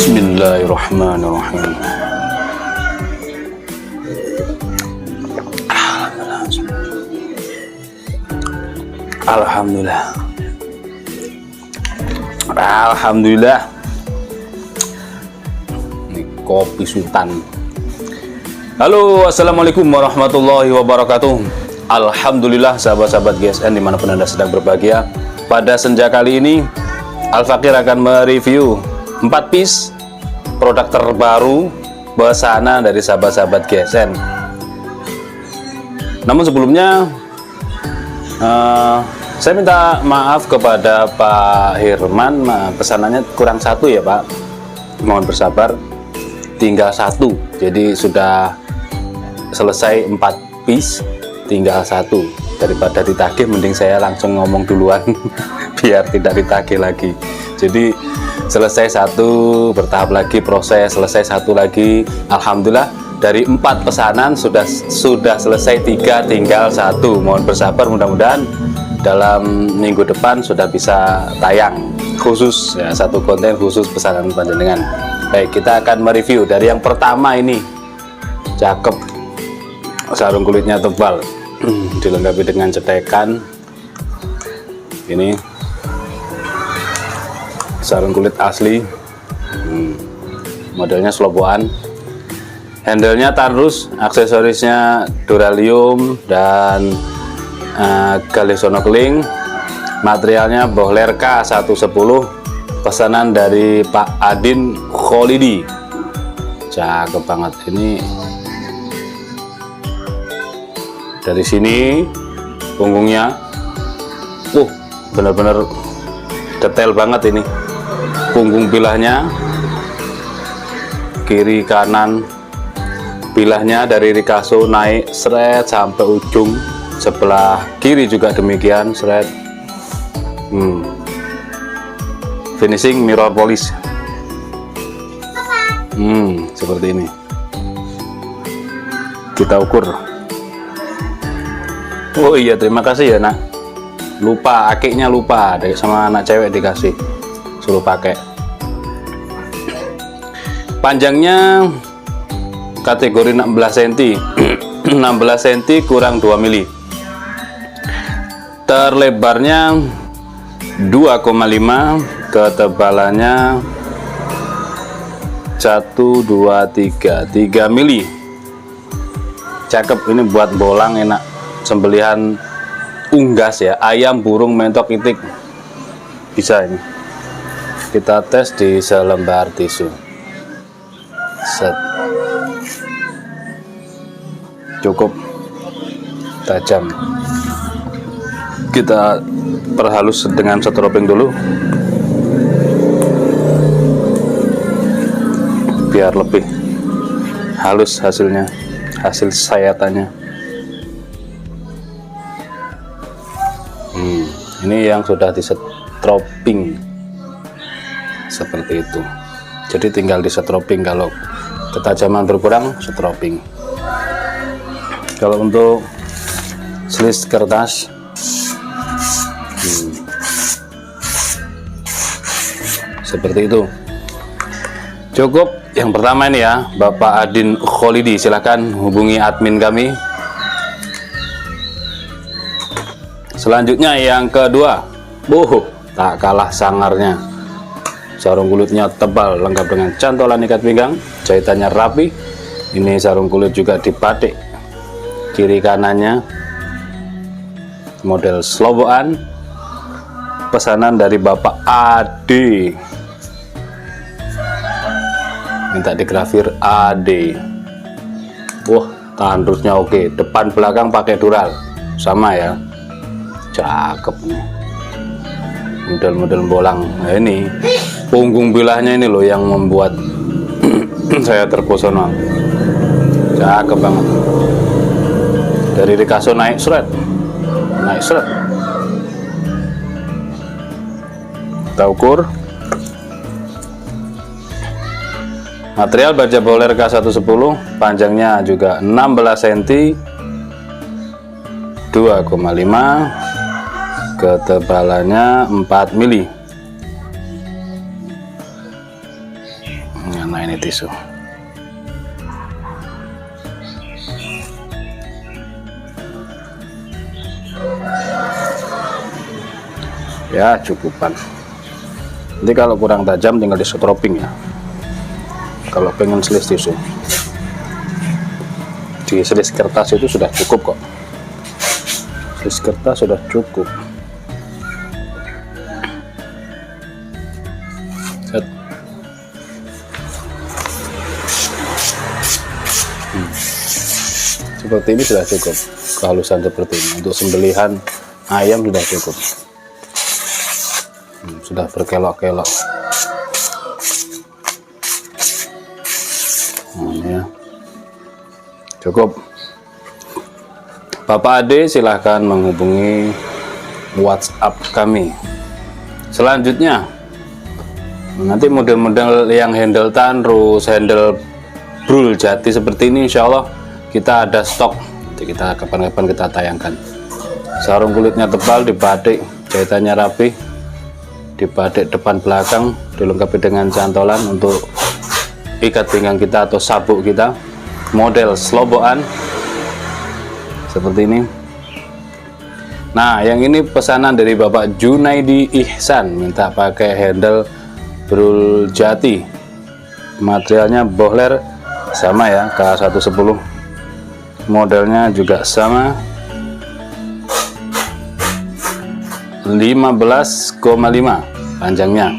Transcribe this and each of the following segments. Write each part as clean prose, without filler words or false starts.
Bismillahirrahmanirrahim. Alhamdulillah. Alhamdulillah. Ini kopi sultan. Halo, assalamualaikum warahmatullahi wabarakatuh. Alhamdulillah sahabat-sahabat GSN dimanapun Anda sedang berbahagia. Pada senja kali ini Al-Fakir akan mereview 4 piece produk terbaru busana dari sahabat-sahabat GSN. Namun sebelumnya saya minta maaf kepada Pak Hirman, pesanannya kurang satu ya Pak, mohon bersabar, tinggal satu. Jadi sudah selesai 4 piece, tinggal satu. Daripada ditagih mending saya langsung ngomong duluan biar tidak ditagih lagi. Jadi selesai satu, bertahap lagi proses, selesai satu lagi. Alhamdulillah dari 4 pesanan sudah selesai 3, tinggal satu. Mohon bersabar, mudah-mudahan dalam minggu depan sudah bisa tayang khusus ya, satu konten khusus pesanan panjenengan. Baik, kita akan mereview dari yang pertama ini. Cakep, sarung kulitnya tebal, dilengkapi dengan cetekan. Ini sarung kulit asli, modelnya sloboan, handle-nya tarus, aksesorisnya duralium dan galesonokling, materialnya bohler K110, pesanan dari Pak Adin Kholidi. Cakep banget ini. Dari sini punggungnya benar-benar detail banget ini. Punggung bilahnya kiri kanan, bilahnya dari rikaso naik seret sampai ujung, sebelah kiri juga demikian seret. Finishing mirror polish. Seperti ini. Kita ukur. Oh iya, terima kasih ya nak. Lupa akiknya, lupa sama anak cewek dikasih, suruh pakai. Panjangnya kategori 16 cm 16 cm kurang 2 mili. Terlebarnya 2,5, ketebalannya 3 mili. Cakep, ini buat bolang enak, sembelihan unggas ya, ayam, burung, mentok, itik bisa ini. Kita tes di selembar tisu. Set. Cukup tajam. Kita perhalus dengan setroping dulu biar lebih halus hasilnya, hasil sayatannya. Ini yang sudah disetroping seperti itu. Jadi tinggal disetroping, kalau ketajaman berkurang setroping. Kalau untuk slis kertas seperti itu. Cukup yang pertama ini ya, Bapak Adin Kholidi, silahkan hubungi admin kami. Selanjutnya yang kedua, tak kalah sangarnya. Sarung kulitnya tebal, lengkap dengan cantolan ikat pinggang, jahitannya rapi. Ini sarung kulit juga dibatik, kiri kanannya model sloboan, pesanan dari Bapak Ade, minta digrafir Ade. Wah, tahan rusnya oke, depan belakang pakai dural sama ya, cakep nih model-model bolang. Nah, ini punggung bilahnya ini loh yang membuat saya terpesona, cakep banget. Dari Rikaso naik seret, kita ukur. Material baja bowler K110, panjangnya juga 16 cm, 2,5, ketebalannya 4 mili. Nah, ini tisu. Ya, cukupan. Nanti kalau kurang tajam tinggal di setroping ya. Kalau pengen selis tisu, di selis kertas itu sudah cukup kok. Selis kertas sudah cukup. Set. Seperti ini sudah cukup. Kehalusan seperti ini untuk sembelihan ayam sudah cukup. Sudah berkelok-kelok. Ya. Cukup. Bapak Ade silahkan menghubungi WhatsApp kami. Selanjutnya nanti model-model yang handle tanrus, handle brul jati seperti ini, insya Allah kita ada stok. Nanti kita kapan-kapan kita tayangkan. Sarung kulitnya tebal, dibatik, jahitannya rapi, dibatik depan belakang, dilengkapi dengan cantolan untuk ikat pinggang kita atau sabuk kita, model sloboan seperti ini. Nah, yang ini pesanan dari Bapak Junaidi Ihsan, minta pakai handle brul jati, materialnya bohler sama ya, K110, modelnya juga sama, 15,5 panjangnya,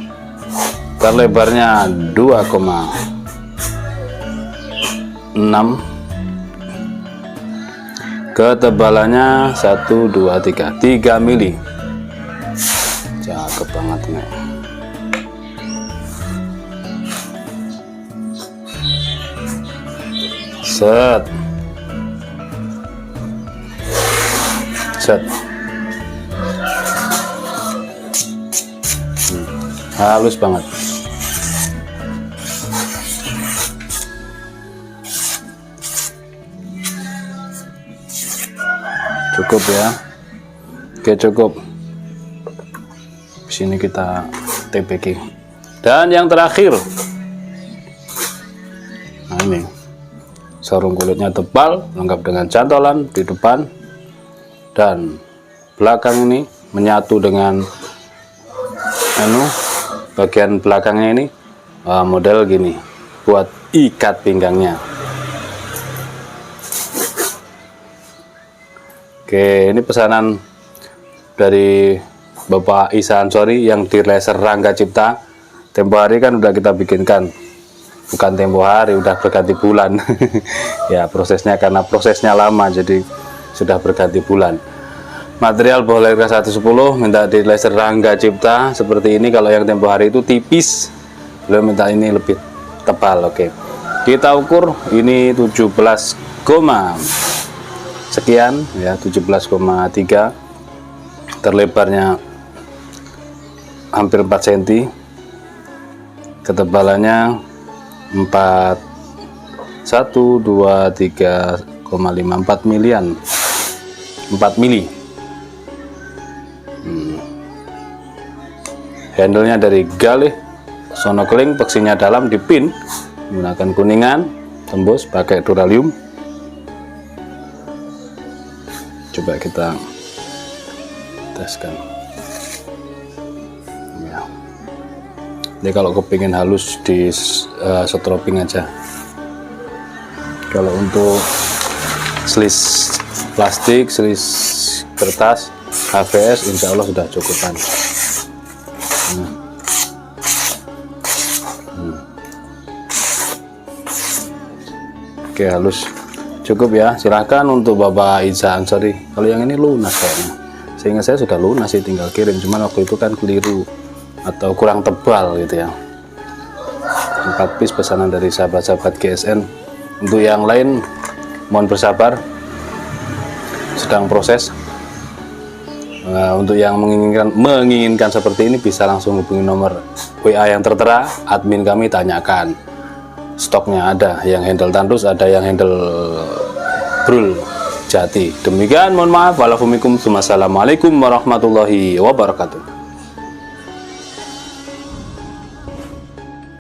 terlebarnya 2,6, ketebalannya 1, 2, 3 mili. Cakep banget nih. Set. Halus banget. Cukup ya. Oke, cukup. Di sini kita TPK. Dan yang terakhir, nah ini sarung kulitnya tebal, lengkap dengan cantolan di depan dan belakang ini menyatu dengan bagian belakangnya ini, model gini buat ikat pinggangnya. Oke, ini pesanan dari Bapak Isa Ansori yang di laser Rangga Cipta. Tempo hari kan udah kita bikinkan, bukan tempo hari, udah berganti bulan. Ya, prosesnya karena prosesnya lama jadi sudah berganti bulan. Material bohler K110 minta di laser Rangga Cipta seperti ini. Kalau yang tempo hari itu tipis, beliau minta ini lebih tebal. Oke, kita ukur ini 17, sekian ya, 17,3, terlebarnya hampir 4 cm, ketebalannya 4, 1, 2, 3,5, 4 milian, 4 mili. Handlenya dari galih, sonokeling, peksinya dalam, dipin menggunakan kuningan, tembus pakai duralium. Coba kita teskan ya. Jadi kalau kepingin halus di setroping aja. Kalau untuk selis plastik, selis kertas HVS insya Allah sudah cukupan. Oke, halus cukup ya. Silahkan untuk Bapak Iza Ansori. Kalau yang ini lunas kayaknya, sehingga saya sudah lunas sih, tinggal kirim. Cuman waktu itu kan keliru atau kurang tebal gitu ya. 4 piece pesanan dari sahabat-sahabat GSN. Untuk yang lain mohon bersabar, sedang proses. Untuk yang menginginkan seperti ini bisa langsung hubungi nomor WA yang tertera, admin kami tanyakan. Stoknya ada yang handle tandus, ada yang handle brul jati. Demikian, mohon maaf. Wassalamualaikum warahmatullahi wabarakatuh.